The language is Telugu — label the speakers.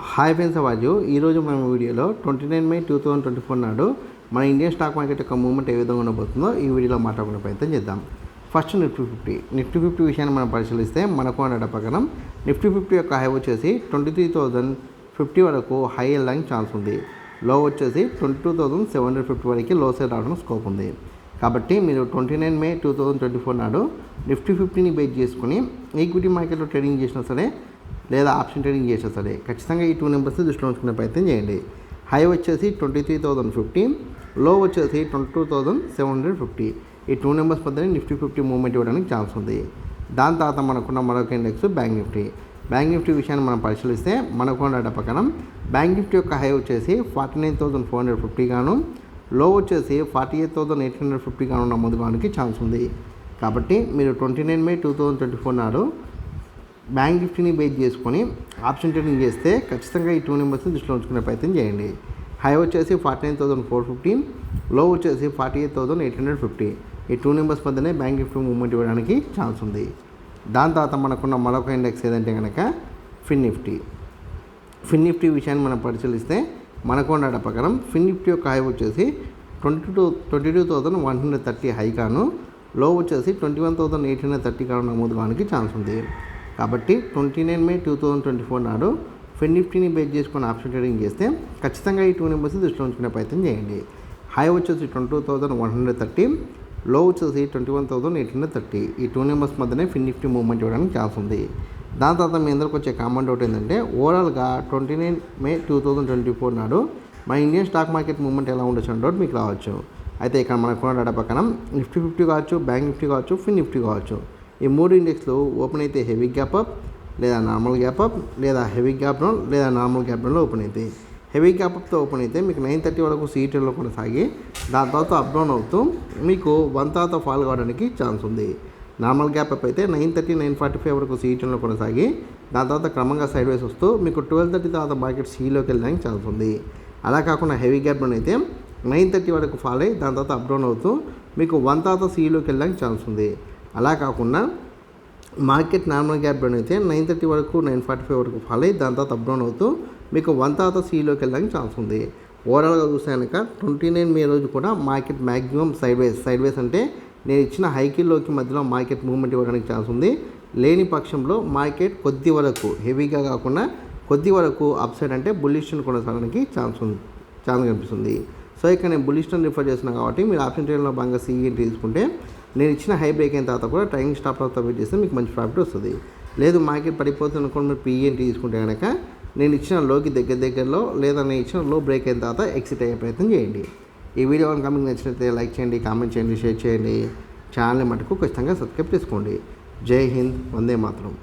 Speaker 1: హాయ్ ఫ్రెండ్స్, అవాజు ఈరోజు మనం వీడియోలో 29 మే 2024 నాడు మన ఇండియన్ స్టాక్ మార్కెట్ యొక్క మూవ్మెంట్ ఏ విధంగా ఉండబోతుందో ఈ వీడియోలో మాట్లాడుకునే ప్రయత్నం చేద్దాం. ఫస్ట్ నిఫ్టీ 50 విషయాన్ని మనం పరిశీలిస్తే మనకు అనే ప్రకారం నిఫ్టీ 50 యొక్క హై వచ్చేసి 23,050 వరకు హై వెళ్ళడానికి ఛాన్స్ ఉంది. లో వచ్చేసి 22,750 వరకు లో సైడ్ రావడం స్కోప్ ఉంది. కాబట్టి మీరు 29 మే 2024 నాడు నిఫ్టీ 50ని బేస్ చేసుకుని ఈక్విటీ మార్కెట్లో ట్రేడింగ్ చేసినా సరే లేదా ఆప్షన్ ట్రేడింగ్ చేసినా సరే ఖచ్చితంగా ఈ 2 నెంబర్స్ దృష్టిలో ఉంచుకునే ప్రయత్నం చేయండి. హై వచ్చేసి 23,050, లో వచ్చేసి 22,750. ఈ 2 నెంబర్స్ మధ్యనే నిఫ్టీ 50 మూవ్మెంట్ ఇవ్వడానికి ఛాన్స్ ఉంది. దాని తర్వాత మనకున్న మరొక ఇండెక్స్ బ్యాంక్ నిఫ్టీ విషయాన్ని మనం పరిశీలిస్తే మనకున్న డేటా ప్రకారం బ్యాంక్ నిఫ్టీ యొక్క హై వచ్చేసి 49,450 గాను, లో వచ్చేసి 48,850 గాను నమోదు కావడానికి ఛాన్స్ ఉంది. కాబట్టి మీరు 29 మే 2024 నాడు బ్యాంక్ నిఫ్టీని బేస్ చేసుకొని ఆప్షన్ ట్రేడింగ్ చేస్తే ఖచ్చితంగా ఈ 2 నెంబర్స్ని దృష్టిలో ఉంచుకునే ప్రయత్నం చేయండి. హై వచ్చేసి 49,450, లో వచ్చేసి 48,850. ఈ 2 నెంబర్స్ మధ్యనే బ్యాంక్ నిఫ్టీ మూవ్మెంట్ ఇవ్వడానికి ఛాన్స్ ఉంది. దాని తర్వాత మనకున్న మరొక ఇండెక్స్ ఏదంటే కనుక ఫిన్ నిఫ్టీ విషయాన్ని మనం పరిశీలిస్తే మనకు ఉన్న డేటా ప్రకారం ఫిన్ నిఫ్టీ యొక్క హై వచ్చేసి 22,130 హై కాను, లో వచ్చేసి 21,830 కాను నమోదు కావడానికి ఛాన్స్ ఉంది. కాబట్టి 29 మే 2024 నాడు ఫిన్ నిఫ్టీని బేస్ చేసుకుని ఆప్షన్ ట్రేడింగ్ చేస్తే ఖచ్చితంగా ఈ 2 నెంబర్స్ దృష్టిలో ఉంచుకునే ప్రయత్నం చేయండి. హై వచ్చేసి 22,130, లో వచ్చేసి 21,830. ఈ 2 నెంబర్స్ మధ్యనే ఫిన్ నిఫ్టీ మూవ్మెంట్ ఇవ్వడానికి ఛాన్స్ ఉంది. దాని తర్వాత మీ అందరికి వచ్చే కామెంట్ అవుట్ ఏంటంటే ఓవరాల్గా 29 మే 2024 నాడు మన ఇండియన్ స్టాక్ మార్కెట్ మూవ్మెంట్ ఎలా ఉండొచ్చు అనే డౌట్ మీకు రావచ్చు. అయితే ఇక్కడ మనకున్న డేటా ప్రకారం నిఫ్టీ 50 కావచ్చు, బ్యాంక్ నిఫ్టీ కావచ్చు, ఫిన్ నిఫ్టీ కావచ్చు, ఈ 3 ఇండెక్స్లు ఓపెన్ అయితే హెవీ గ్యాప్ అప్ లేదా నార్మల్ గ్యాప్ అప్ లేదా హెవీ గ్యాప్ డౌన్ లేదా నార్మల్ గ్యాప్ డౌన్లో ఓపెన్ అవుతాయి. హెవీ గ్యాప్ అప్తో ఓపెన్ అయితే మీకు 930 వరకు సీఈటీలో కొనసాగి దాని తర్వాత అప్ డౌన్ అవుతూ మీకు 1 తర్వాత ఫాల్ కావడానికి ఛాన్స్ ఉంది. నార్మల్ గ్యాప్ అప్ అయితే 930, 945 వరకు సీఈటీలో కొనసాగి దాని తర్వాత క్రమంగా సైడ్ వేస్ వస్తూ మీకు 1230 తర్వాత మార్కెట్ సీలోకి వెళ్ళడానికి ఛాన్స్ ఉంది. అలా కాకుండా హెవీ గ్యాప్ డౌన్ అయితే 930 వరకు ఫాల్ అయ్యి దాని తర్వాత అప్ డౌన్ అవుతూ మీకు 1 తర్వాత సీలోకి వెళ్ళడానికి ఛాన్స్ ఉంది. అలా కాకుండా మార్కెట్ నార్మల్ గ్యాప్ డౌన్ అయితే 930 వరకు 945 వరకు ఫాల్ అయ్యి దాని తర్వాత అప్ డౌన్ అవుతూ మీకు 1 తర్వాత సీలోకి వెళ్ళడానికి ఛాన్స్ ఉంది. ఓవరాల్గా చూస్తే కనుక 29 మే రోజు కూడా మార్కెట్ మ్యాక్సిమం సైడ్ వేస్ అంటే నేను ఇచ్చిన హైకిల్లోకి మధ్యలో మార్కెట్ మూవ్మెంట్ ఇవ్వడానికి ఛాన్స్ ఉంది. లేని పక్షంలో మార్కెట్ కొద్ది వరకు హెవీగా కాకుండా కొద్ది వరకు అప్ సైడ్ అంటే బుల్లిష్ కొనసాగడానికి ఛాన్స్ కనిపిస్తుంది. సో ఇక్కడ నేను బుల్లిష్ రిఫర్ చేస్తున్నాను కాబట్టి మీరు ఆప్షన్ ట్రేడ్లో భాగంగా సీఈఎంటీ తీసుకుంటే నేను ఇచ్చిన హై బ్రేక్ అయిన తర్వాత కూడా ట్రైనింగ్ స్టాప్ లాస్ వెయిట్ చేస్తే మీకు మంచి ప్రాఫిట్ వస్తుంది. లేదు మార్కెట్ పడిపోతుంది అనుకోండి, మీరు పీఈఎన్టీ తీసుకుంటే కనుక నేను ఇచ్చిన లోకి దగ్గరలో లేదా నేను ఇచ్చిన లో బ్రేక్ అయిన తర్వాత ఎగ్జిట్ అయ్యే ప్రయత్నం చేయండి. ఈ వీడియో కనుక మీకు నచ్చినట్లయితే లైక్ చేయండి, కామెంట్ చేయండి, షేర్ చేయండి. ఛానల్ మటుకు ఖచ్చితంగా సబ్స్క్రైబ్ చేసుకోండి. జై హింద్, వందే మాతరం.